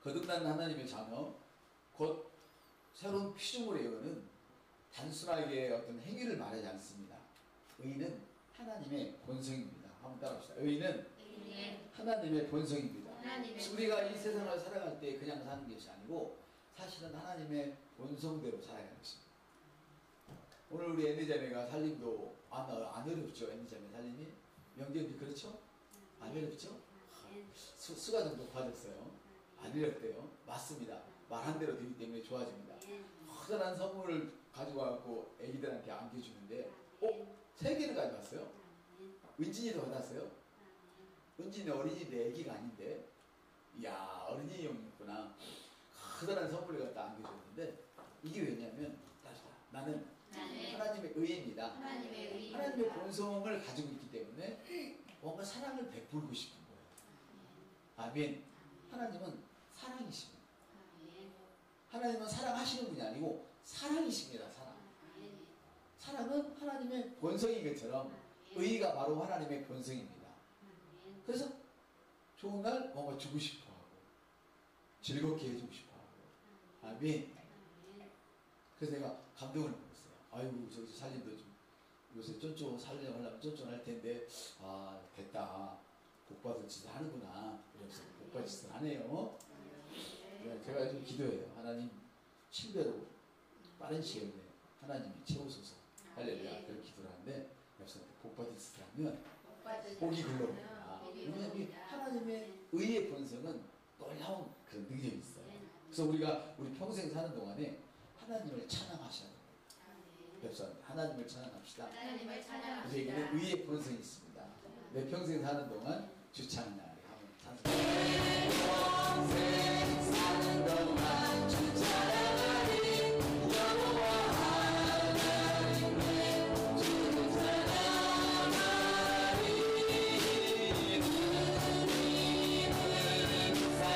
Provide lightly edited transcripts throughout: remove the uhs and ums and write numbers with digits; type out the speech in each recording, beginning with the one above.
거듭난 하나님의 자녀, 곧 새로운 피조물의 의는 단순하게 어떤 행위를 말하지 않습니다. 의는 하나님의 본성입니다. 한번 따라합시다. 의는 하나님의 본성입니다. 우리가 이 세상을 살아갈 때 그냥 사는 것이 아니고 사실은 하나님의 본성대로 살아가는 것입니다. 오늘 우리 앤디자매가 살림도 안 어렵죠. 앤디자매 살림이 명절이 그렇죠? 안 어렵죠? 수가 정도 받았어요. 안 어렵대요. 맞습니다. 말한 대로 되기 때문에 좋아집니다. 커다란 선물을 가지고 와서 애기들한테 안겨주는데 3개를 가져왔어요. 은진이도 받았어요. 은진이 어린이인데 애기가 아닌데 이야 어린이용이구나. 커다란 선물을 갖다 안겨줬는데 이게 왜냐면 나는 하나님의 의입니다. 하나님의 본성을 가지고 있기 때문에 뭔가 사랑을 베풀고 싶은 거예요. 아멘. 하나님은 사랑이십니다. 하나님은 사랑하시는 분이 아니고 사랑이십니다. 사랑은 하나님의 본성인 것처럼 의가 바로 하나님의 본성입니다. 그래서 좋은 날 뭔가 주고 싶어하고 즐겁게 해주고 싶어하고 아멘. 그래서 내가 감동을 먹었어요. 아이고 저기 살림도 좀 요새 쫀쫀 살려고 하려면 쫀쫀할 텐데 됐다. 복받을 짓을 하는구나. 이러면서 복받을 짓을 하네요. 제가 좀 기도해요. 하나님 7배로 빠른 시간에 하나님이 채우소서. 할렐루야. 그런 기도를 하는데 옆에서 복받을 짓을 하면 복이 흘러옵니다. 왜냐하면 하나님의 의의 본성은 놀라운 그런 능력이 있어요. 그래서 우리 평생 사는 동안에 하나님을 찬양하셔야 돼요. 옆에서 하나님을 찬양합시다. 우리에게는 의의 본성이 있습니다. 내 평생 사는 동안 주 찬양하리 하면 내 평생 사는 동안 주 찬양하리 여호와 하나님의 주 찬양하리 주님을 사랑이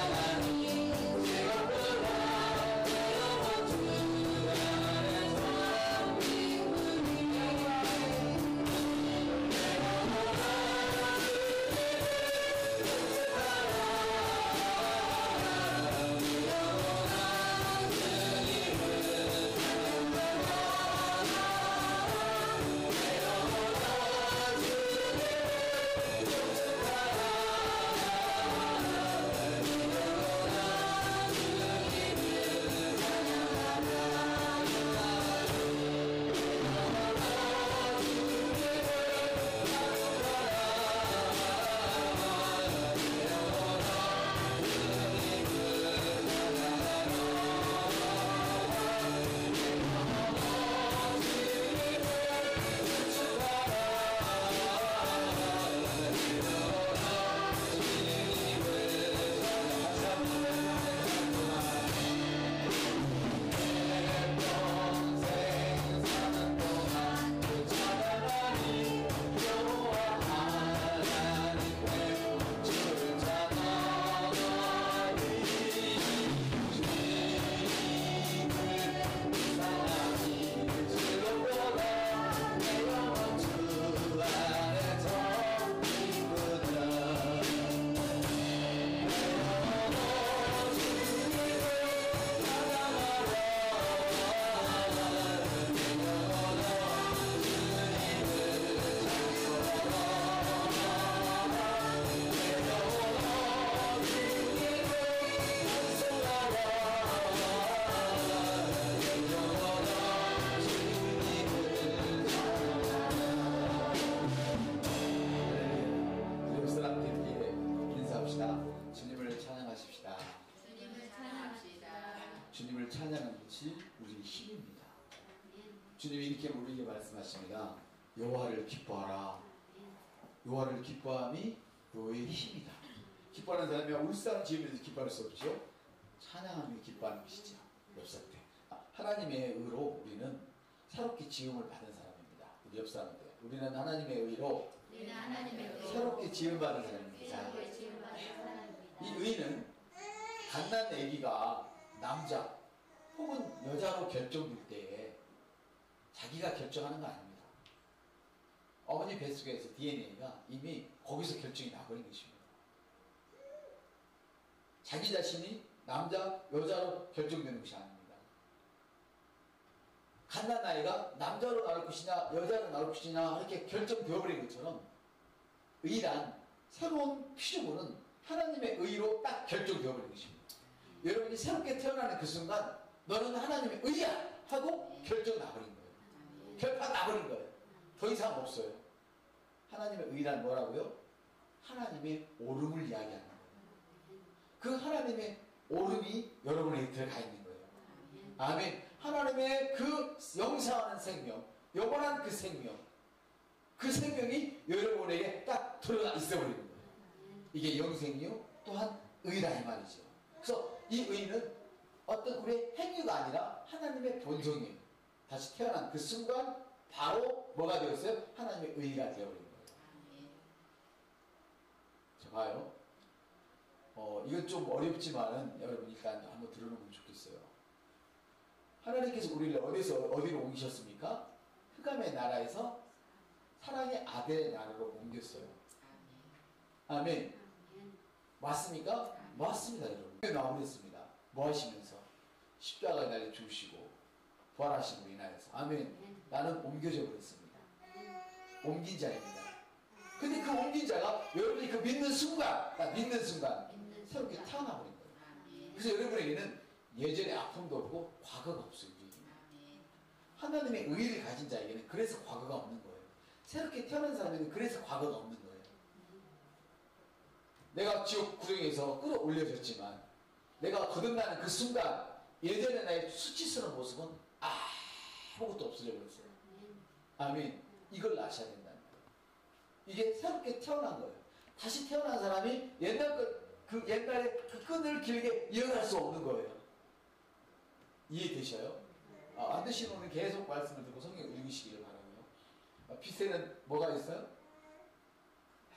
즐거워라 외로워 주 안에서 기쁨이 주님을 찬양하는 것이 우리의 힘입니다. 주님이 이렇게 우리에게 말씀하십니다. 여호와를 기뻐하라. 여호와를 기뻐함이 너의 힘이다. 기뻐하는 사람이 울상 지으면서 기뻐할 수 없죠. 찬양하며 기뻐하는 것이죠. 옆사람 하나님의 의로 우리는 새롭게 지음을 받은 사람입니다. 우리 옆사람들 우리는 하나님의 의로 새롭게 지음받은 사람입니다. 이 의는 갓난 아기가 남자 혹은 여자로 결정될 때에 자기가 결정하는 거 아닙니다. 어머니 뱃속에서 DNA가 이미 거기서 결정이 나버린 것입니다. 자기 자신이 남자, 여자로 결정되는 것이 아닙니다. 갓난아이가 남자로 나올 것이냐 여자로 나올 것이냐 이렇게 결정되어 버린 것처럼 의란 새로운 피조물은 하나님의 의로 딱 결정되어 버린 것입니다. 여러분이 새롭게 태어나는 그 순간 너는 하나님의 의야 하고 결정 나버린 거예요. 결판 나버린 거예요. 더 이상 없어요. 하나님의 의란 뭐라고요? 하나님의 오름을 이야기하는 거예요. 그 하나님의 오름이 여러분에게 들어가 있는 거예요. 아멘. 하나님의 그 영생하는 생명, 영원한 그 생명, 그 생명이 여러분에게 딱 들어가 있어버리는 거예요. 이게 영생이요 또한 의라 이 말이죠. 그래서 이 의는 어떤 우리의 행위가 아니라 하나님의 본성이에요. 다시 태어난 그 순간 바로 뭐가 되었어요? 하나님의 의가 되어버린 거예요. 자, 봐요. 이건 좀 어렵지만은 여러분 일단 한번 들어놓으면 좋겠어요. 하나님께서 우리를 어디로 옮기셨습니까? 흑암의 나라에서 사랑의 아들의 나라로 옮겼어요. 아멘. 맞습니까? 맞습니다, 여러분. 나오랬습니다. 뭐 하시면서? 십자가에 달려 죽으시고 부활하심으로 인하여서. 아멘. 나는 옮겨져 버렸습니다. 옮긴 자입니다. 근데 그 옮긴 자가 여러분이 그 믿는 순간 새롭게 태어나버린 거예요. 그래서 여러분에게는 예전에 아픔도 없고 과거가 없어요. 하나님의 의를 가진 자에게는 그래서 과거가 없는 거예요. 새롭게 태어난 사람에게는 그래서 과거가 없는 거예요. 내가 지옥 구덩이에서 끌어올려졌지만 내가 거듭나는 그 순간 예전에 나의 수치스러운 모습은 아무것도 없어져 버렸어요. 아멘. 이걸 아셔야 된다는 거예요. 이게 새롭게 태어난 거예요. 다시 태어난 사람이 옛날에 그 끈을 길게 이어갈 수 없는 거예요. 이해되셔요? 안 되시는 분은 계속 말씀을 듣고 성경 읽으시기를 바라고요. 빛에는 뭐가 있어요?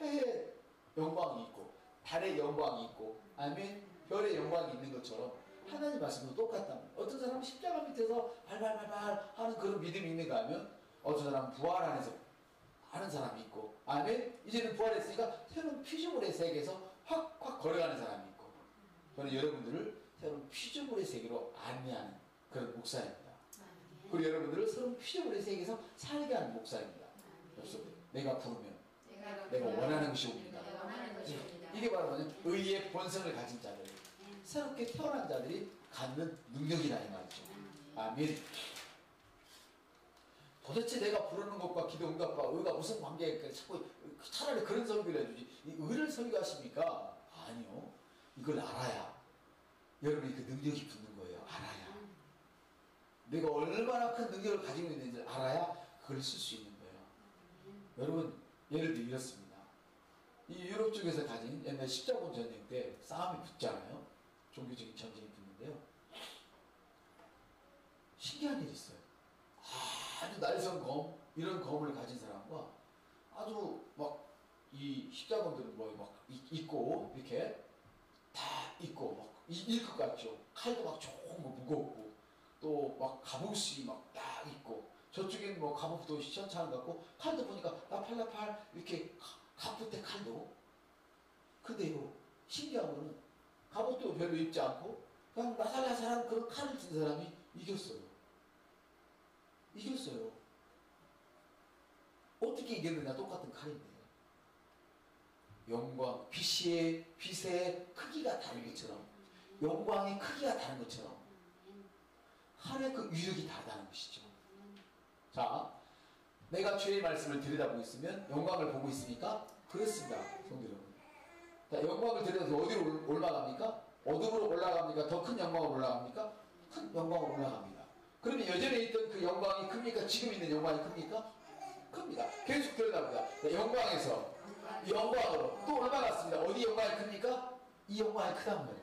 해의 영광이 있고 달의 영광이 있고 아멘. 별의 영광이 있는 것처럼 하나님 말씀도 똑같단 말이에요. 어떤 사람은 십자가 밑에서 발발발발 하는 그런 믿음이 있는가 하면 어떤 사람은 부활 안에서 하는 사람이 있고 아멘. 이제는 부활했으니까 새로운 피조물의 세계에서 확확 걸어가는 사람이 있고 저는 여러분들을 새로운 피조물의 세계로 안내하는 그런 목사입니다. 그리고 여러분들을 새로운 피조물의 세계에서 살게 하는 목사입니다. 그래서 내가 부르면 내가 원하는 것이 옵니다. 이게 바로 뭐냐면 의의 본성을 가진 자들, 새롭게 태어난 자들이 갖는 능력이라 이 말이죠. 아멘. 도대체 내가 부르는 것과 기도 응답과 의가 무슨 관계일까? 자꾸 차라리 그런 설교를 해주지. 이 의를 설교하십니까? 아니요. 이걸 알아야 여러분이 그 능력이 붙는 거예요. 알아야. 내가 얼마나 큰 능력을 가지고 있는지 알아야 그걸 쓸 수 있는 거예요. 여러분 예를 들어 이렇습니다. 이 유럽 쪽에서 가진 옛날 십자군 전쟁 때 싸움이 붙잖아요. 종교적인 전쟁이 붙는데요. 신기한 일이 있어요. 아주 날선 검, 이런 검을 가진 사람과 아주 막 이 십자군들은 뭐 막 있고 이렇게 다 있고 막 일 것 같죠. 칼도 막 조금 무겁고 또 막 갑옷이 막 딱 있고 저쪽에는 뭐 갑옷도 시원찮은 것 같고 칼도 보니까 나팔나팔 이렇게 갑옷대 칼도. 근데요 신기한 거는 갑옷도 별로 입지 않고 그냥 나살나살한 그런 칼을 든 사람이 이겼어요. 이겼어요. 어떻게 이겼느냐? 똑같은 칼인데 영광, 빛의 크기가 다른 것처럼 영광의 크기가 다른 것처럼 칼의 그 위력이 다르다는 것이죠. 자, 내가 주의 말씀을 들여다보고 있으면 영광을 보고 있으니까 그렇습니다. 성도 여러분. 자, 영광을 들여다서 어디로 올라갑니까? 어둠으로 올라갑니까? 더 큰 영광으로 올라갑니까? 큰 영광으로 올라갑니다. 그러면 예전에 있던 그 영광이 큽니까? 지금 있는 영광이 큽니까? 큽니다. 계속 들여다보자. 영광에서 영광으로 또 올라갔습니다. 어디 영광이 큽니까? 이 영광이 크단 말이에요.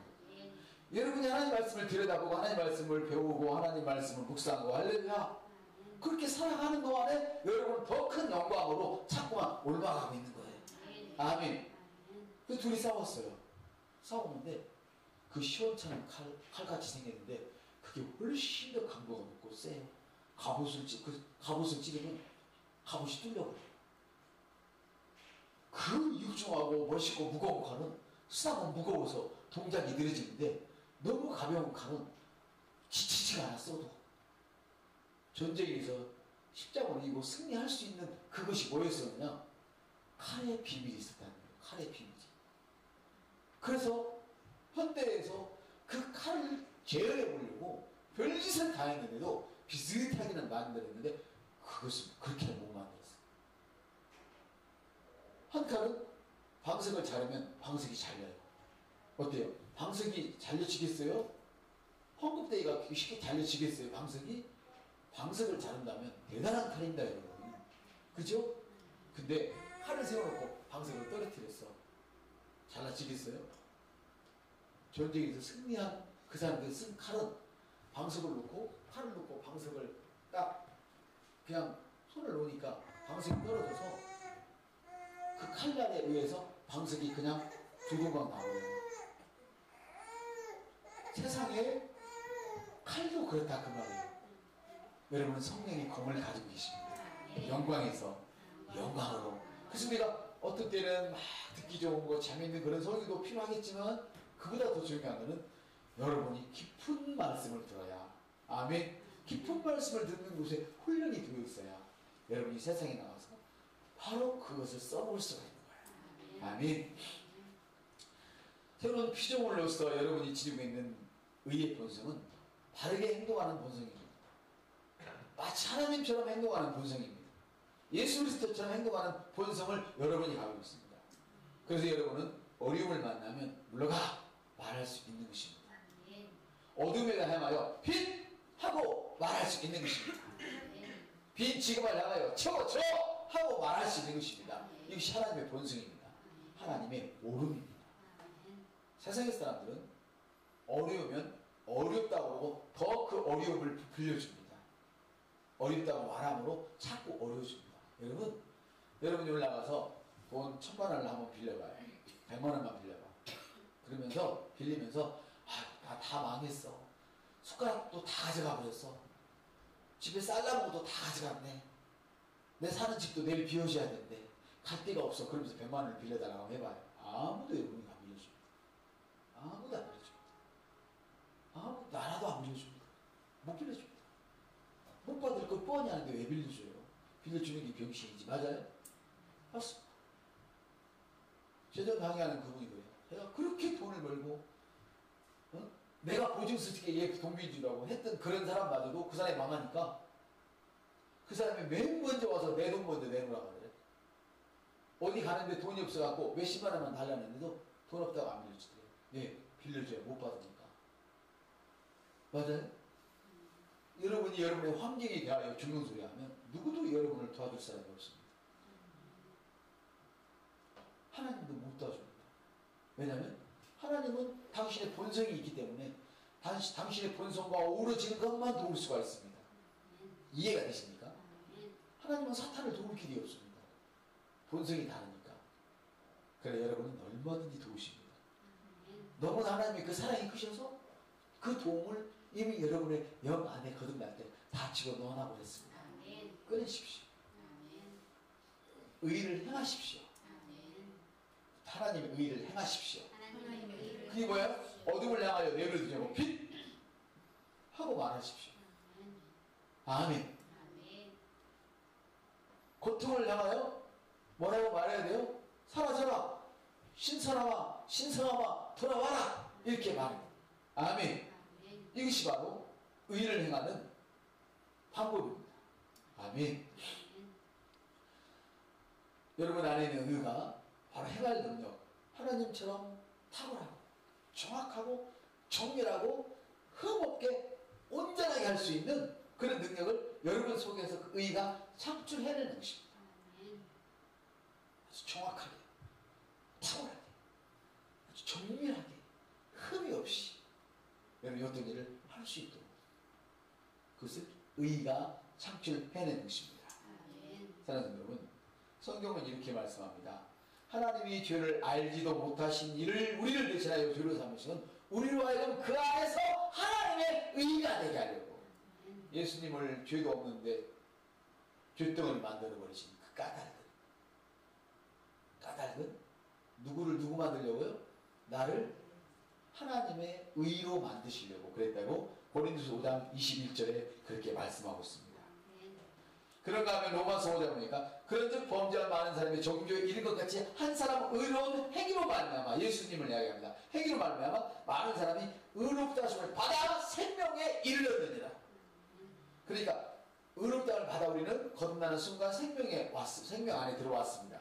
여러분이 하나님 말씀을 들여다보고 하나님 말씀을 배우고 하나님 말씀을 묵상하고 할렐루야. 그렇게 살아가는 동안에 여러분은 더 큰 영광으로 자꾸만 올라가고 있는 거예요. 아멘. 그 둘이 싸웠어요. 싸우는데 그 시원찮은 칼같이 생겼는데 그게 훨씬 더 강도가 높고 세요. 갑옷을 찌르면 갑옷이 뚫려버려요. 그 육중하고 멋있고 무거운 칼은 수상은 무거워서 동작이 느려지는데 너무 가벼운 칼은 지치지가 않았어도 전쟁에서 십자가를 이기고 승리할 수 있는 그것이 뭐였었느냐? 칼의 비밀이 있었다는 거예요. 칼의 비밀이. 그래서 현대에서 그 칼을 제어해 보려고 별짓을 다 했는데도 비슷하게는 만들었는데 그것을 그렇게는 못 만들었어요. 한 칼은 방석을 자르면 방석이 잘려요. 어때요? 방석이 잘려지겠어요? 헝겊대기가 쉽게 잘려지겠어요? 방석이? 방석을 자른다면 대단한 칼입니다, 여러분. 그죠? 근데 칼을 세워놓고 방석을 떨어뜨렸어. 잘라지겠어요? 전쟁에서 승리한 그 사람들 쓴 칼은 방석을 놓고 칼을 놓고 방석을 딱 그냥 손을 놓으니까 방석이 떨어져서 그 칼날에 의해서 방석이 그냥 두동강 나오네요. 세상에 칼도 그렇다 그 말이에요. 여러분은 성령의 검을 가지고 계십니다. 영광에서 영광으로. 그래서 우리가 어떤 때는 막 듣기 좋은 거 재미있는 그런 설교도 필요하겠지만 그보다 더 중요한 것은 여러분이 깊은 말씀을 들어야, 아멘, 깊은 말씀을 듣는 곳에 훈련이 되어 있어야 여러분이 세상에 나가서 바로 그것을 써볼 수가 있는 거예요. 아멘. 새로운 피조물로서 여러분이 지니고 있는 의의 본성은 바르게 행동하는 본성입니다. 마치 하나님처럼 행동하는 본성입니다. 예수 그리스도처럼 행동하는 본성을 여러분이 가지고 있습니다. 그래서 여러분은 어려움을 만나면 물러가 말할 수 있는 것입니다. 어둠에 향하여 빛! 하고 말할 수 있는 것입니다. 빈 지금을 향하여 쳐! 하고 말할 수 있는 것입니다. 이것이 하나님의 본성입니다. 하나님의 오름입니다. 세상의 사람들은 어려우면 어렵다고 하고 더 그 어려움을 부풀려줍니다. 어렵다고 말함으로 자꾸 어려워집니다. 여러분이 올라가서 돈 1000만 원을 한번 빌려봐요. 100만 원만 빌려봐. 그러면서 빌리면서 다 망했어. 숟가락도 다 가져가 버렸어. 집에 쌀나무 것도 다 가져갔네. 내 사는 집도 내일 비워줘야 되는데 갈 데가 없어. 그러면서 100만 원을 빌려달라고 해봐요. 아무도 여러분이 안 빌려줍니다. 아무도 안 빌려줍니다. 나라도 안 빌려줍니다. 못 빌려줍니다. 못 받을 거 뻔히 하는데 왜 빌려줘요? 빌려주는 게 병신이지. 맞아요? 맞습니다. 제가 강의하는 그분이 그래요. 제가 그렇게 돈을 벌고 내가 보증서식에 얘 동비주라고 했던 그런 사람마저도 그 사람이 망하니까 그 사람이 맨 먼저 와서 내 돈 먼저 내놓으라고 그래. 어디 가는데 돈이 없어갖고 몇십만 원만 달라는데도 돈 없다고 안 빌려주더래요. 네, 빌려줘야 못 받으니까. 맞아요? 여러분이 여러분의 환경에 대하여 죽는 소리 하면 누구도 여러분을 도와줄 사람이 없습니다. 하나님도 못 도와줍니다. 왜냐하면 하나님은 당신의 본성이 있기 때문에 당신의 본성과 어우러지는 것만 도울 수가 있습니다. 이해가 되십니까? 하나님은 사탄을 도울 길이 없습니다. 본성이 다르니까. 그래 여러분은 얼마든지 도우십니다. 너무 하나님의 그 사랑이 크셔서 그 도움을 이미 여러분의 영 안에 거듭날 때 다 집어넣어 버렸습니다. 꺼내십시오. 의를 행하십시오. 하나님의 의를 행하십시오. 그게 뭐야? 어둠을 향하여 내버려두자고 빛! 하고 말하십시오. 아멘. 고통을 향하여 뭐라고 말해야 돼요? 사라져라. 신선하마 신성하마 돌아와라. 이렇게 말해요. 아멘. 이것이 바로 의를 행하는 방법입니다. 아멘. 여러분 안에 있는 의가 바로 행할 능력, 하나님처럼 탁월하고 정확하고 정밀하고 흠없게 온전하게 할 수 있는 그런 능력을 여러분 속에서 그 의가 창출해내는 것입니다. 아주 정확하게, 탁월하게, 아주 정밀하게, 흠이 없이 여러분이 어떤 일을 할 수 있도록 그것을 의가 창출해내는 것입니다. 사랑하는 여러분, 성경은 이렇게 말씀합니다. 하나님이 죄를 알지도 못하신 이를 우리를 대신하여 죄로 삼으시는 우리로 하여금 그 안에서 하나님의 의가 되게 하려고 예수님을 죄도 없는데 죄덩어리 만들어버리신 그 까닭은 누구를 누구 만들려고요? 나를 하나님의 의로 만드시려고 그랬다고 고린도서 5장 21절에 그렇게 말씀하고 있습니다. 그런가 하면 로마서 5장 보니까 그런즉 범죄한 많은 사람이 종교에 이른 것 같이 한 사람 의로운 행위로 말미암아 예수님을 이야기합니다. 행위로 말미암아 많은 사람이 의롭다 하심을 받아 생명에 이르렀느니라. 그러니까 의롭다를 받아 우리는 거듭나는 순간 생명 안에 들어왔습니다.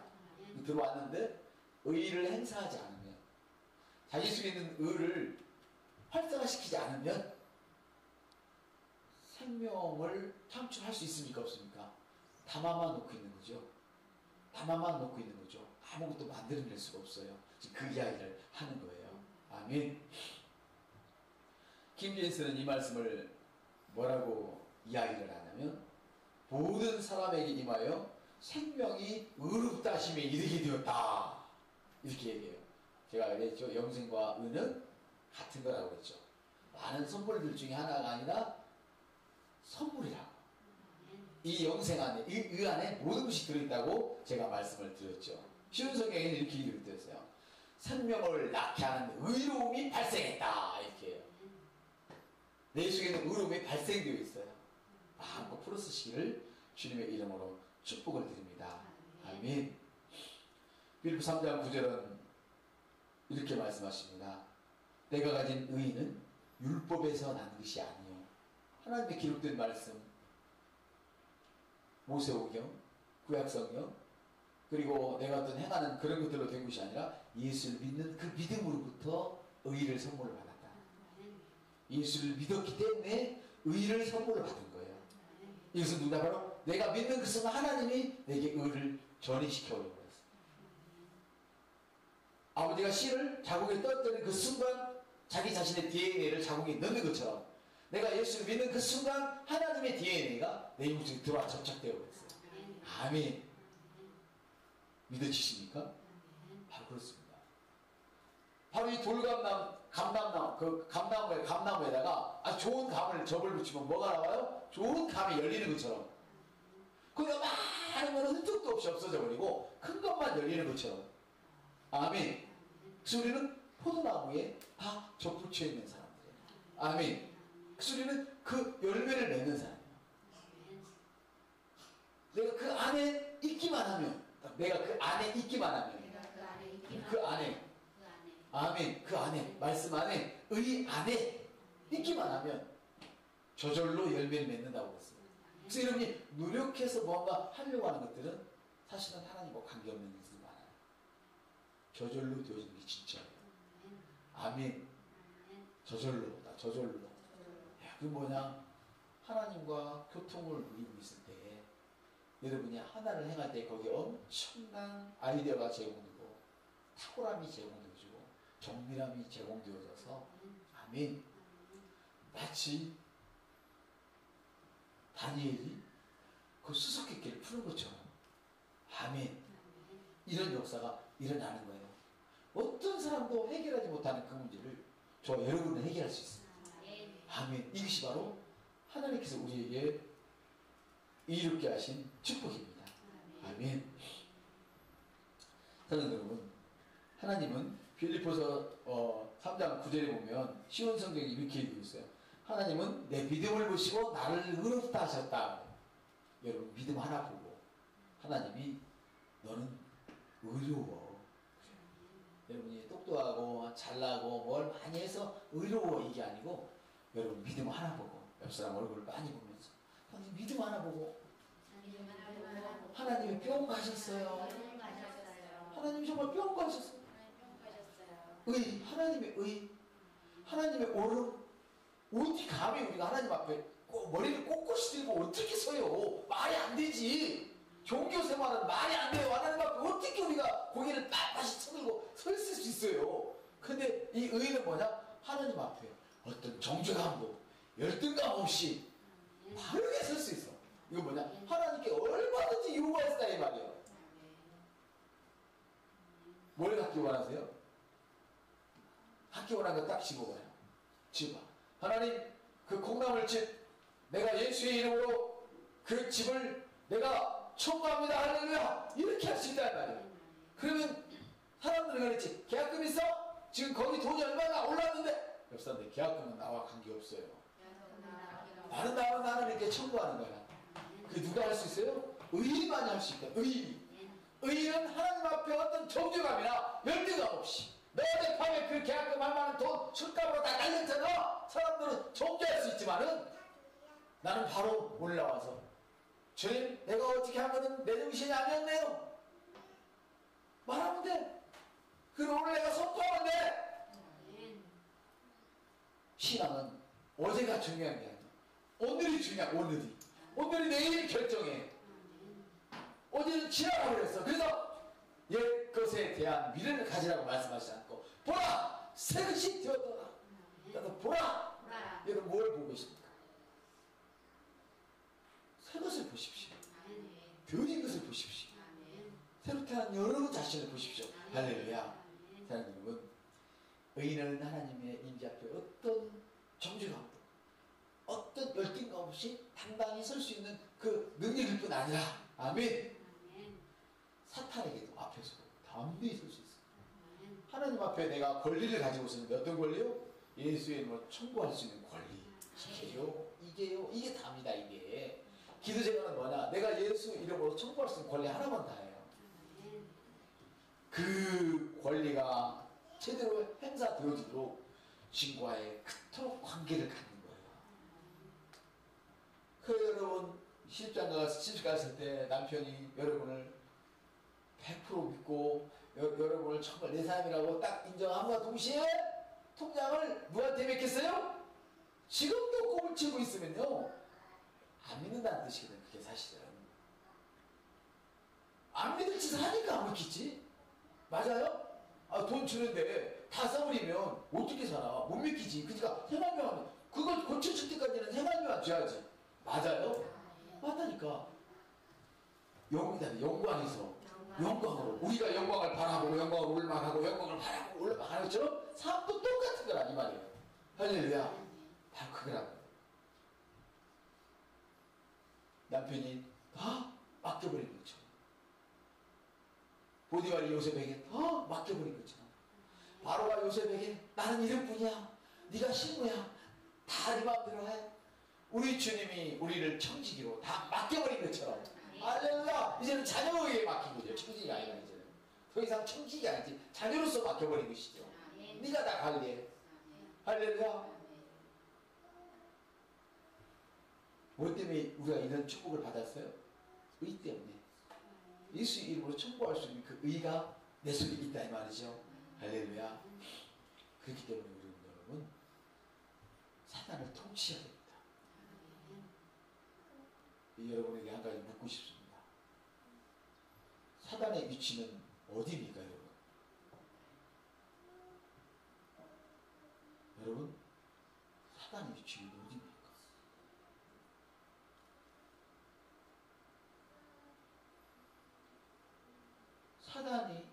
들어왔는데 의를 행사하지 않으면, 자기 속에 있는 의를 활성화시키지 않으면 생명을 창출할 수 있습니까? 없습니까? 담아만 놓고 있는 거죠. 담아만 놓고 있는 거죠. 아무것도 만들어낼 수가 없어요. 지금 그 이야기를 하는 거예요. 아멘. 킹제임스는 이 말씀을 뭐라고 이야기를 하냐면, 모든 사람에게 임하여 생명이 의롭다 하심에 이르게 되었다, 이렇게 얘기해요. 제가 그랬죠. 영생과 의는 같은 거라고 그랬죠. 많은 선물들 중에 하나가 아니라 선물이라고. 이 영생 안에, 이 안에 모든 것이 들어있다고 제가 말씀을 드렸죠. 쉬운 성경에는 이렇게 기록되었어요. 생명을 낳게 하는 의로움이 발생했다, 이렇게 해요. 내 속에는 의로움이 발생되어 있어요. 마음껏 풀어쓰시기를 주님의 이름으로 축복을 드립니다. 아멘. 빌립보 3장 9절은 이렇게 말씀하십니다. 내가 가진 의는 율법에서 난 것이 아니요, 하나님의 기록된 말씀, 모세오경, 구약성경, 그리고 내가 어떤 행하는 그런 것들로 된 것이 아니라 예수를 믿는 그 믿음으로부터 의를 선물을 받았다. 예수를 믿었기 때문에 의를 선물을 받은 거예요. 이것은 누가 바로 내가 믿는 그 순간 하나님이 내게 의를 전이시켜 오는 거였어요. 아버지가 씨를 자국에 떠뜨린 그 순간 자기 자신의 DNA를 자국에 넣는 것처럼 내가 예수를 믿는 그 순간 하나님의 DNA가 내 몸속에 들어와 접착되어 버렸어요. 아멘. 믿어지십니까? 바로 그렇습니다. 바로 이 감나무에다가 아주 좋은 감을 접을 붙이면 뭐가 나와요? 좋은 감이 열리는 것처럼. 거기가 많은 건 흔적도 없이 없어져 버리고 큰 것만 열리는 것처럼. 아멘. 그래서 우리는 포도나무에 다 접붙여 있는 사람들이에요. 아멘. 그래서 우리는 그 열매를 맺는 사람이에요. 내가 그 안에 있기만 하면, 내가 그 안에 있기만 하면, 그 안에, 아멘, 그 안에, 말씀 안에, 의 안에 있기만 하면 저절로 열매를 맺는다고 그랬어요. 그래서 여러분이 노력해서 뭔가 하려고 하는 것들은 사실은 하나님과 관계없는 일들이 많아요. 저절로 되어지는 게 진짜예요. 아멘. 저절로. 그 뭐냐, 하나님과 교통을 누리고 있을 때 여러분이 하나를 행할 때 거기에 엄청난 아이디어가 제공되고 탁월함이 제공되어지고 정밀함이 제공되어져서, 아멘, 마치 다니엘이 그 수수께끼를 푸는 것처럼, 아멘, 이런 역사가 일어나는 거예요. 어떤 사람도 해결하지 못하는 그 문제를 저 여러분은 해결할 수 있습니다. 아멘. 이것이 바로 하나님께서 우리에게 이롭게 하신 축복입니다. 아멘. 사랑하는 여러분, 하나님은 빌립보서 3장 9절에 보면 쉬운 성경이 이렇게 되어 있어요. 하나님은 내 믿음을 보시고 나를 의롭다 하셨다. 여러분, 믿음 하나 보고 하나님이 너는 의로워. 여러분이 똑똑하고 잘나고 뭘 많이 해서 의로워, 이게 아니고 여러분 믿음 하나 보고, 옆 사람 얼굴을 많이 보면서 하나님 믿음 하나 보고, 하나님이 뿅 가셨어요. 하나님이 정말 뿅 가셨어요. 의, 하나님의 의, 하나님의 오름. 어떻게 감히 우리가 하나님 앞에 머리를 꼿꼿이 들고 어떻게 서요? 말이 안 되지. 종교 생활은 말이 안 돼요. 하나님 앞에 어떻게 우리가 고개를 빳빳이 쳐들고 서 있을 수 있어요? 근데 이 의는 뭐냐? 하나님 앞에 어떤 정죄감도 열등감 없이 바르게 설 수 있어. 이거 뭐냐? 하나님께 얼마든지 요구했다, 이 말이에요. 뭘 갖기 원하세요? 갖기 원하는 거 딱 집어봐요. 집어봐. 하나님, 그 콩나물집, 내가 예수의 이름으로 그 집을 내가 청구합니다. 할렐루야. 이렇게 할 수 있단 말이에요. 그러면 사람들은 그랬지. 계약금 있어? 지금 거기 돈이 얼마나 올랐는데 옆 사람들 계약금은 나와 관계없어요. 나는 이렇게 청구하는 거야. 그 누가 할 수 있어요? 의인만이 할 수 있다. 의인은 하나님 앞에 어떤 정죄감이나 열등감 없이 너 어젯밤에 그 계약금 할 만한 돈 술값으로 다 날렸잖아. 사람들은 정죄할 수 있지만은 나는 바로 올라와서 주님 내가 어떻게 하면은 내 정신이 아니었네요 말하면 돼. 그리고 오늘 내가 선포하면 돼. 신앙은 어제가 중요한 게 아니야. 오늘이 중요해. 오늘이 내일 결정해. 어제는 지나가 버렸어. 그래서 옛 것에 대한 미래를 가지라고 말씀하시지 않고 보라 새 것이 되었더라. 그래서 보라. 여러분 뭘 보고 계십니까? 새 것을 보십시오. 변인 것을 보십시오. 새로 태어난 여러분 자신을 보십시오. 할렐루야. 사랑하는 여러분, 의인은 하나님의 임재 앞에 어떤 정죄감도 어떤 열등감 없이 당당히 설 수 있는 그 능력일 뿐 아니라 아멘. 사탄에게도 앞에서 담대히 설 수 있습니다. 하나님 앞에 내가 권리를 가지고 있었는데 어떤 권리요? 예수의 이름으로 청구할 수 있는 권리. 이게 답니다. 이게 기도 제가는 뭐냐? 내가 예수 이름으로 청구할 수 있는 권리 하나만 다해요. 그 권리가 제대로 행사되어지도록 주님과의 그토록 관계를 갖는 거예요. 그 여러분 시집 갔을 때 남편이 여러분을 100% 믿고 여러분을 정말 내 삶이라고 딱 인정함과 동시에 통장을 누구한테 맡겼어요? 지금도 꿈을 치고 있으면요 안 믿는다는 뜻이거든. 그게 사실은 안 믿을 짓을 하니까 안 믿겠지. 맞아요? 돈 주는데 다 써버리면 어떻게 살아? 못 믿기지. 그러니까 생활비만 그걸 고쳐줄 때까지는 생활비만 줘야지. 맞아요? 맞다니까. 영이다. 영광에서 영광으로 우리가 영광을 바라보고 영광을 올라가고 영광을 바라고 올라가는 것처럼 삶도 똑같은 거라 이 말이에요. 할렐루야. 바로 그거라고. 남편이 다 맡겨버린 것처럼 보디발이 요셉에게 다 맡겨버린 것처럼 바로가 요셉에게 나는 이름뿐이야. 네가 신부야. 다 네 마음대로 해. 우리 주님이 우리를 청지기로 다 맡겨버린 것처럼 할렐루야. 이제는 자녀에게 맡긴 거죠. 청지기가 아니라 이제는 더 이상 청지기가 아니지 자녀로서 맡겨버린 것이죠. 네가 다 관리해. 할렐루야. 뭐 때문에 우리가 이런 축복을 받았어요? 의 때문에. 예수 이름으로 청구할 수 있는 그 의가 내 속에 있다 이 말이죠. 할렐루야. 그렇기 때문에 우리 여러분 사단을 통치해야 됩니다. 여러분에게 한 가지 묻고 싶습니다. 사단의 위치는 어디입니까 여러분? 여러분 사단의 위치는 어디입니까? 사단이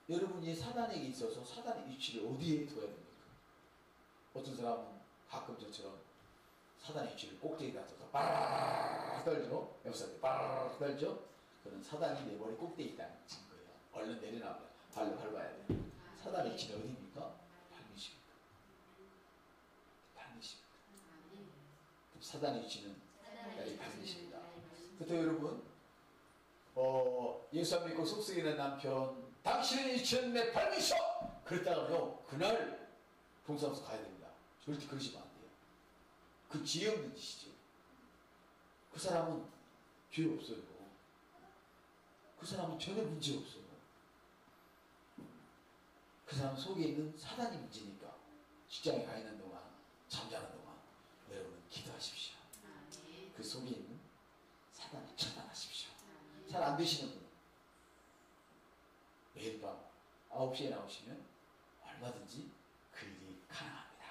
여러분이 사단에게 있어서 사단의 위치를 어디에 둬야 됩니까? 어떤 사람은 가끔 저처럼 사단의 위치를 꼭대기에 놔둬서 빠르르 떨죠. 옆사람이 빠르르 떨죠. 그는 사단이 내 머리 꼭대기에 있다는 증거예요. 얼른 내려놔봐요. 발로 밟아야 돼요. 사단의 위치는 어디입니까? 발밑입니다. 발밑입니다. 그럼 사단의 위치는 이 발밑입니다. 그때 여러분 예수 안 믿고 속썩이는 남편 당신의 위치는 내 발밑이요. 그랬다가요 그날 동사무소 가야 됩니다. 절대 그러시면 안 돼요. 그 지혜 없는 짓이죠. 그 사람은 죄 없어요. 그 사람은 전혀 문제 없어요. 그 사람 속에 있는 사단이 문제니까 직장에 가 있는 동안 잠자는 동안 여러분은 기도하십시오. 그 속에 있는 사단을 처단하십시오. 잘 안 되시는 분 매일 밤 9시에 나오시면 얼마든지 그 일이 가능합니다.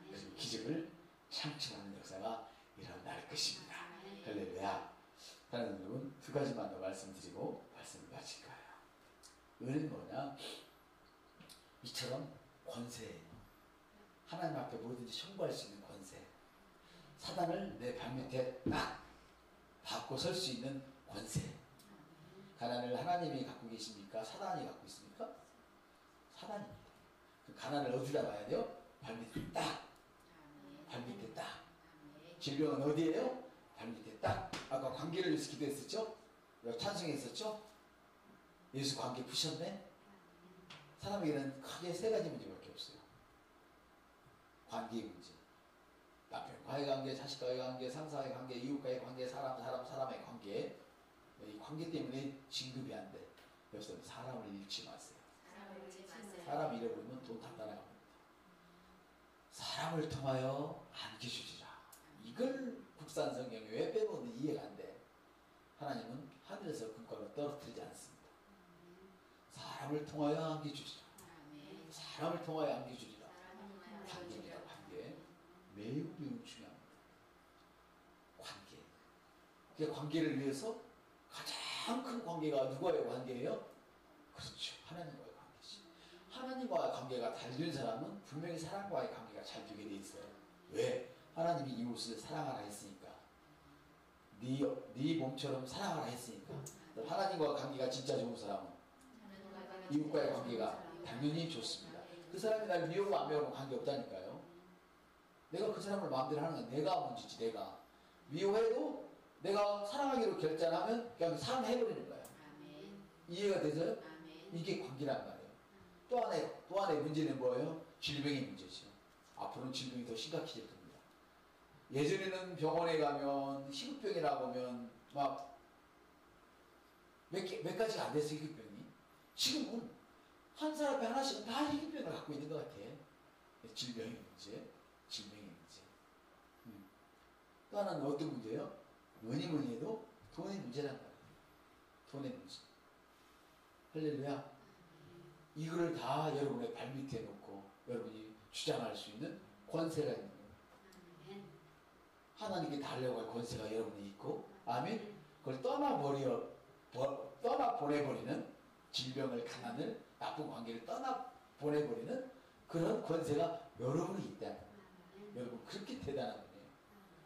그래서 기적을 창출하는 역사가 일어날 것입니다. 할렐루야. 다른 여러분 두 가지만 더 말씀드리고 말씀을 마칠 거예요. 의는 뭐냐? 이처럼 권세, 하나님 앞에 뭐든지 청구할 수 있는 권세, 사단을 내 발밑에 딱 받고 설 수 있는 권세. 가난을 하나님이 갖고 계십니까? 사단이 갖고 있습니까? 사단입니다. 가난을 어디다 봐야 돼요? 발밑에 딱. 발밑에 딱. 질병은 어디에요? 발밑에 딱. 아까 관계를 위해서 기도했었죠? 찬송했었죠? 예수 관계 푸셨네? 사람에게는 크게 세 가지 문제밖에 없어요. 관계의 문제. 남편과의 관계, 자식과의 관계, 상사와의 관계, 이웃과의 관계, 사람의 관계. 이 관계 때문에 진급이 안 돼. 여기서 사람을 잃지 마세요. 사람 잃어버리면 돈 다 따라갑니다. 사람을 통하여 안겨주시라. 이걸 국산 성경이 왜 빼먹는 이해가 안 돼. 하나님은 하늘에서 금가루 떨어뜨리지 않습니다. 사람을 통하여 안겨주시라. 사람을 통하여 안겨주리라. 관계입니다. 관계. 매우 중요합니다. 관계. 그 관계를 위해서 가장 큰 관계가 누구와의 관계예요? 그렇죠. 하나님과의 관계지. 하나님과의 관계가 잘 된 사람은 분명히 사람과의 관계가 잘 되게 돼 있어요. 왜? 하나님이 이웃을 사랑하라 했으니까. 네 몸처럼 사랑하라 했으니까. 하나님과 관계가 진짜 좋은 사람은 이웃과의 관계가 당연히 좋습니다. 그 사람이 날 미워하고 안 미워하고 관계없다니까요. 내가 그 사람을 마음대로 하는 건 내가 문제지. 내가 미워해도 내가 사랑하기로 결정하면 그냥 사랑해버리는 거야. 이해가 되세요? 이게 관계란 말이에요. 또 하나의 문제는 뭐예요? 질병의 문제죠. 앞으로는 질병이 더 심각해질 겁니다. 예전에는 병원에 가면 희귀병이라고 하면 막 몇 가지가 안 됐어요. 희귀병이. 지금은 한 사람 앞에 하나씩은 다 희귀병을 갖고 있는 것 같아. 질병의 문제. 질병의 문제. 또 하나는 어떤 문제예요? 뭐니 해도 돈의 문제란 말이에요. 돈의 문제. 할렐루야. 이거를 다 여러분의 발밑에 놓고 여러분이 주장할 수 있는 권세가 있는 거예요. 하나님께 달려갈 권세가 여러분이 있고, 아멘. 그걸 떠나보내버리는 질병을, 가난을, 나쁜 관계를 떠나보내버리는 그런 권세가 여러분이 있다. 여러분, 그렇게 대단한 분이에요.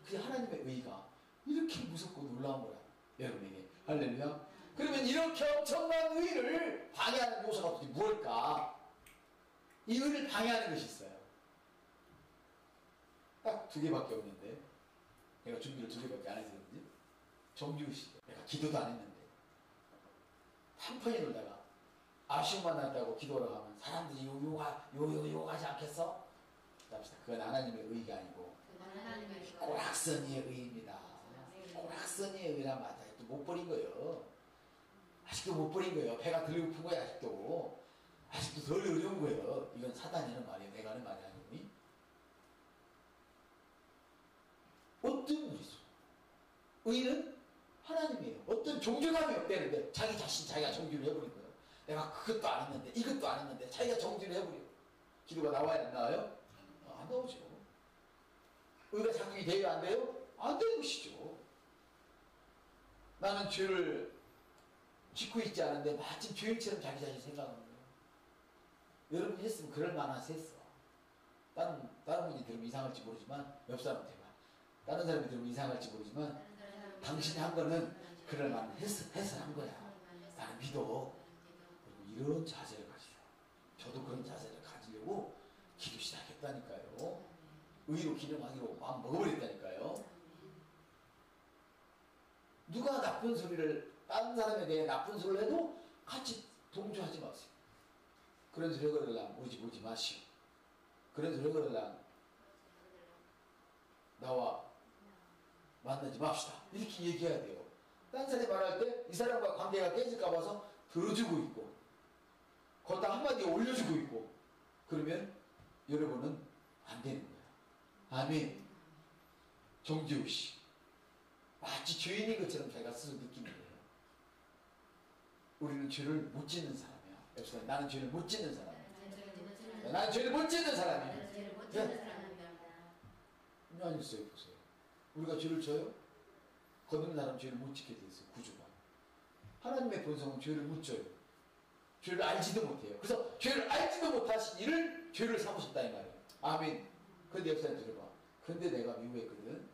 그게 하나님의 의가 이렇게 무섭고 놀라운 거라. 여러분에게. 할렐루야. 그러면 이렇게 엄청난 의를 방해하는 요소가 도대체 무엇일까? 이 의를 방해하는 것이 있어요. 딱 두 개밖에 없는데, 내가 준비를 두 개밖에 안 해서 그런지, 정규시. 내가 기도도 안 했는데, 한편에 놀다가 아쉬움만 났다고 기도를 하면 사람들이 욕하지 않겠어? 그럽시다. 그건 하나님의 의가 아니고 꼬락서니의 의입니다. 꼬락서니의 의란 말 아직도 못 버린 거예요. 아직도 못 버린 거예요. 배가 덜 고픈 거예요. 아직도 덜 어려운 거예요. 이건 사단이 하는 말이에요. 내가 하는 말이 아니고. 어떤 우리죠? 의는 하나님이에요. 어떤 존경함이 없다는데 자기 자신 자기가 정죄를 해버린 거예요. 내가 그것도 안 했는데 이것도 안 했는데 자기가 정죄를 해버려요. 기도가 나와야 안 나와요? 안 나오죠. 의가 작용이 돼요? 안 돼요? 안 되는 것이죠. 나는 죄를 짓고 있지 않은데 마침 죄인처럼 자기 자신 생각하는 거예요. 여러분이 했으면 그럴 만해서 했어. 다른 분이 들으면 이상할지 모르지만 옆 사람한테 봐. 다른 사람이 들으면 이상할지 모르지만 당신이 한 거는 그럴 만해서 한 거야. 나는 믿어. 그리고 이런 자세를 가지세요. 저도 그런 자세를 가지려고 기도 시작했다니까요. 의로 기름하기로 마음 먹어버렸다니까요. 누가 나쁜 소리를 다른 사람에 대해 나쁜 소리를 해도 같이 동조하지 마세요. 그런 소리 걸으려면 우리 집 오지 마시고, 그런 소리 걸으려면 나와 만나지 맙시다. 이렇게 얘기해야 돼요. 딴 사람이 말할 때 이 사람과 관계가 깨질까 봐서 들어주고 있고 거기다 한마디 올려주고 있고 그러면 여러분은 안 되는 거예요. 아멘. 정지욱씨 마치 죄인인 것처럼 자기가 스스로 느끼는 거예요. 우리는 죄를 못 짓는 사람이야. 옆에서 나는 죄를 못 짓는 사람이야. 나는 죄를 못 짓는 사람이야. 아니었어요. 보세요. 우리가 죄를 져요? 거듭난 사람 죄를 못 짓게 돼 있어요. 구조가. 하나님의 본성은 죄를 못 져요. 죄를 알지도 못해요. 그래서 죄를 알지도 못하신 이를 죄를 삼으셨다 이 말이에요. 아멘. 근데 옆사람 들어봐. 근데 내가 미워했거든.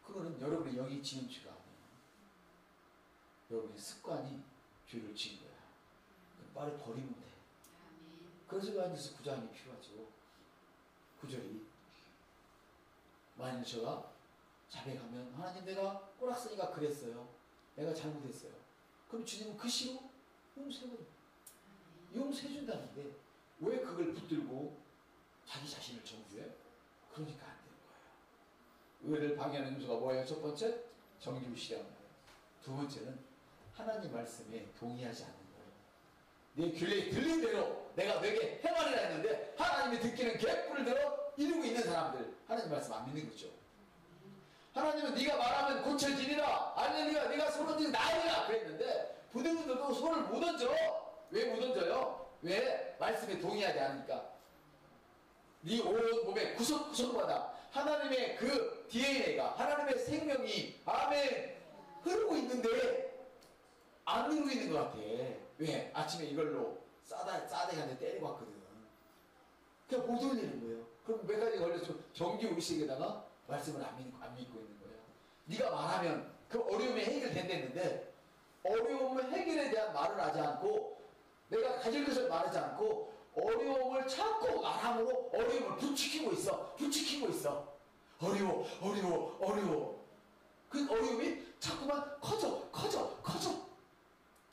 그거는 여러분의 영이 지은 죄가 아니에요. 여러분의 습관이 죄를 지은 거야. 그럼 빨리 버리면 돼. 그래서 요한일서 9장이 필요하죠. 9절이 만일 저가 자백하면 하나님 내가 꼬락서니가 그랬어요. 내가 잘못했어요. 그럼 주님은 그 시로 용서해버려요. 용서해준다는데 왜 그걸 붙들고 자기 자신을 정죄해? 그러니까 안 되는 거예요. 의를 방해하는 요소가 뭐예요? 첫 번째, 정죄시하는 거예요. 두 번째는 하나님 말씀에 동의하지 않는 거예요. 내 귀에 들린 대로 내가 내게 행하리라 했는데 하나님이 듣기는 개뿔을 들어 이루고 있는 사람들, 하나님 말씀 안 믿는 거죠. 하나님은 네가 말하면 고쳐지리라, 알레리가 네가 손 얹으면 나으리라 그랬는데 부들부들도 손을 못 얹어. 왜 못 얹어요? 왜? 말씀에 동의하지 않으니까. 네 온 몸에 구석구석마다 하나님의 그 DNA가, 하나님의 생명이 아멘 흐르고 있는데 안 흐르고 있는 것 같아. 왜? 아침에 이걸로 싸대기한테 때리고 왔거든. 그냥 못 올리는 거예요. 그럼 몇 가지 걸려서 정규의식에다가 말씀을 안 믿고 있는 거예요. 네가 말하면 그 어려움이 해결된다는데 어려움의 해결에 대한 말을 하지 않고 내가 가질 것을 말하지 않고 어려움을 참고 말함으로 어려움을 부추기고 있어. 어려워. 그 어려움이 자꾸만 커져.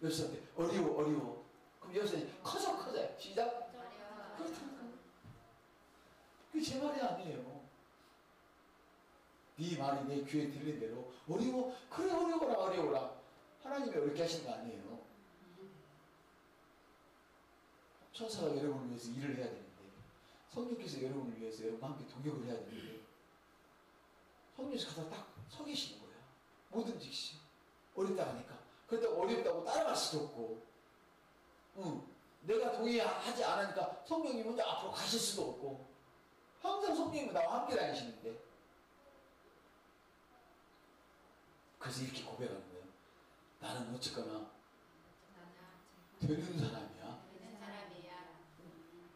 여러분한테 어려워. 그럼 여러분이 커져. 시작. 그렇다니까. 그게 제 말이 아니에요. 네 말이 내 귀에 들린 대로 어려워. 그래 어려워라. 하나님이 어렵게 하시는 거 아니에요. 천사가 여러분을 위해서 일을 해야 되는데, 성령께서 여러분을 위해서 여러분과 함께 동역을 해야 되는데 성령께서 가서 딱 서 계시는 거야. 못 움직이시. 어렵다 하니까. 그렇다고 어렵다고 따라갈 수도 없고, 내가 동의하지 않으니까 성령이 먼저 앞으로 가실 수도 없고, 항상 성령님은 나와 함께 다니시는데, 그래서 이렇게 고백하는 거예요. 나는 어쨌거나 되는 사람이야.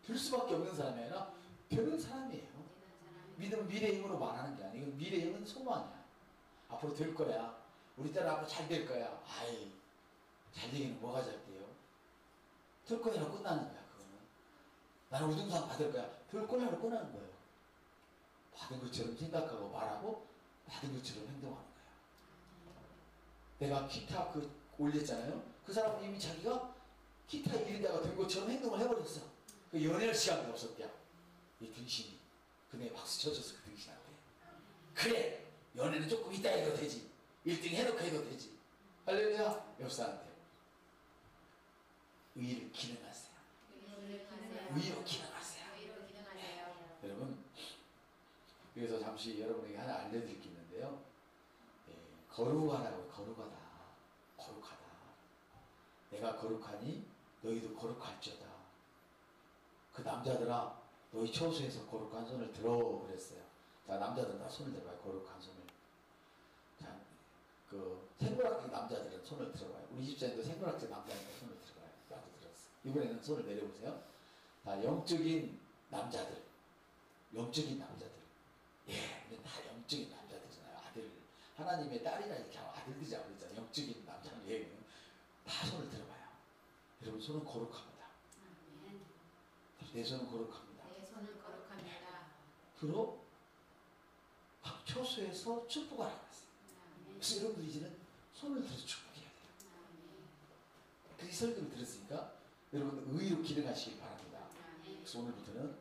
될 수밖에 없는 사람이 아니라 되는 사람이에요. 믿음은 미래의 힘으로 말하는 게 아니에요. 미래의 힘은 소망이야. 앞으로 될 거야. 우리 딸은 앞으로 잘 될 거야. 아이, 잘 되기는 뭐가 잘 돼요? 될 거야로 끝나는 거야. 그거는. 나는 우등상 받을 거야. 될 거야로 끝나는 거예요. 받은 것처럼 생각하고 말하고 받은 것처럼 행동하는 거예요. 내가 기타 올렸잖아요. 그 사람은 이미 자기가 기타 1위자가 된 것처럼 행동을 해버렸어. 그 연애할 시간도 없었대요. 이 등신이. 그네 박수 쳐줘서 그 등신한테. 그래! 연애는 조금 이따 해도 되지. 1등 해놓고 해도 되지. 할렐루야! 옆사람한테. 의를 기능하세요. 의로 기능하세요. 네. 여러분, 여기서 잠시 여러분에게 하나 알려드릴 게 있는데요. 거룩하다고. 거룩하다. 내가 거룩하니 너희도 거룩할지어다. 그 남자들아, 너희 처소에서 거룩한 손을 들어 그랬어요. 자, 남자들 다 손을 들어봐요. 거룩한 손을. 자, 그 생물학적 남자들은 손을 들어봐요. 우리 집사님도 생물학적 남자니까 손을 들어봐요. 나도 들었어. 이번에는 손을 내려보세요. 자, 영적인 남자들. 예, 우리는 다 영적인 남자들이잖아요. 아들. 하나님의 딸이라 이렇게 하면 아들들이라고 그랬잖아요. 영적인 남자는 예, 다 손을 들어봐요. 여러분, 손은 거룩합니다. 내 손은 거룩합니다. 들어 각 처소에서 축복하라고 했어요. 그래서 여러분들이 이제는 손을 들어서 축복해야 돼요. 그 설교를 들었으니까 여러분 의로 기능하시기 바랍니다. 그래서 오늘부터는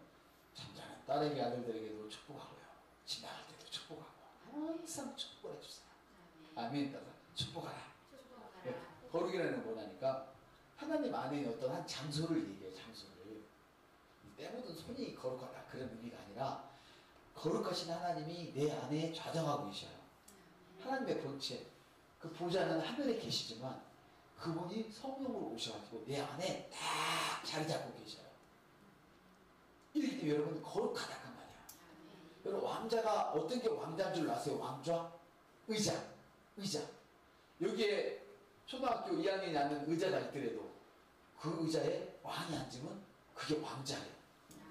잠자는 딸에게 아들들에게도 축복하고요. 집 나갈 때도 축복하고 항상 축복을 해주세요. 아멘. 따라 축복하라. 네, 거룩이라는 건 뭐냐니까 하나님 안에 있는 어떤 한 장소를 얘기해요. 장소를. 때 묻은 손이 거룩하다 그런 의미가 아니라 거룩하신 하나님이 내 안에 좌정하고 계셔요. 하나님의 본체, 그 보좌는 하늘에 계시지만 그분이 성령으로 오셔가지고 내 안에 딱 자리 잡고 계셔요. 이렇기 때문에 여러분 거룩하다 그 말이야. 여러분 왕자가 어떤 게 왕자인 줄 아세요? 왕좌? 의자. 여기에 초등학교 2학년이 앉는 의자가 있더라도 그 의자에 왕이 앉으면 그게 왕자예요.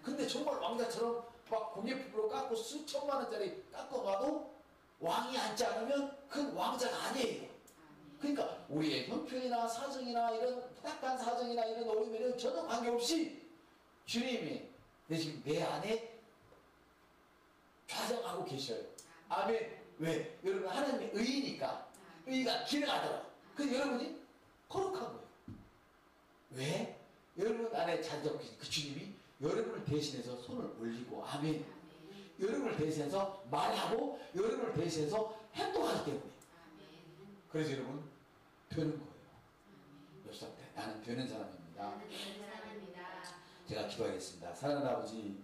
근데 정말 왕자처럼 막 공예품으로 깎고 수천만 원짜리 깎아가도 왕이 앉지 않으면 그건 왕자가 아니에요. 그러니까 우리의 형편이나 사정이나 이런 딱한 사정이나 이런 어려움에는 전혀 관계없이 주님이 지금 내 안에 좌정하고 계셔요. 아멘. 왜? 여러분 하나님의 의니까 의가 기능하더라. 그래서 여러분이 거룩한 거예요. 왜? 여러분 안에 자리잡고 계신 그 주님이 여러분을 대신해서 손을 올리고 아멘. 여러분을 대신해서 말하고 여러분을 대신해서 행동하기 때문에. 그래서 여러분 되는 거예요. 엽사 때 나는 되는 사람입니다. 제가 기도하겠습니다. 사랑하는 아버지,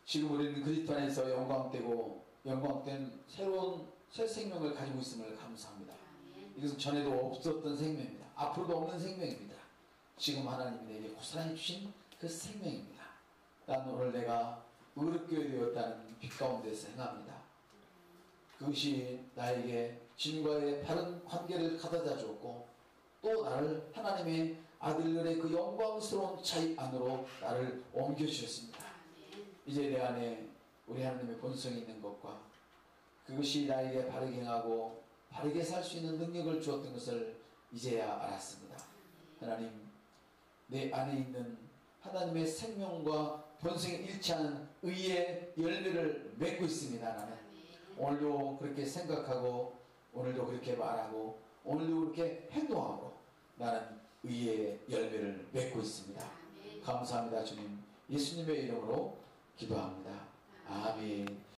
지금 우리는 그리스도 안에서 영광되고 영광된 새로운 새 생명을 가지고 있음을 감사합니다. 이것은 전에도 없었던 생명입니다. 앞으로도 없는 생명입니다. 지금 하나님이 내게 고스란히 주신 그 생명입니다. 난 오늘 내가 의롭게 되었다는 빛 가운데서 행합니다. 그것이 나에게 주님과의 바른 관계를 가져다 주었고 또 나를 하나님의 아들들의 그 영광스러운 자유 안으로 나를 옮겨주셨습니다. 이제 내 안에 우리 하나님의 본성이 있는 것과 그것이 나에게 바르게 행하고 바르게 살 수 있는 능력을 주었던 것을 이제야 알았습니다. 하나님, 내 안에 있는 하나님의 생명과 본성이 일치하는 의의 열매를 맺고 있습니다. 나는 오늘도 그렇게 생각하고 오늘도 그렇게 말하고 오늘도 그렇게 행동하고 나는 의의 열매를 맺고 있습니다. 감사합니다. 주님, 예수님의 이름으로 기도합니다. 아멘.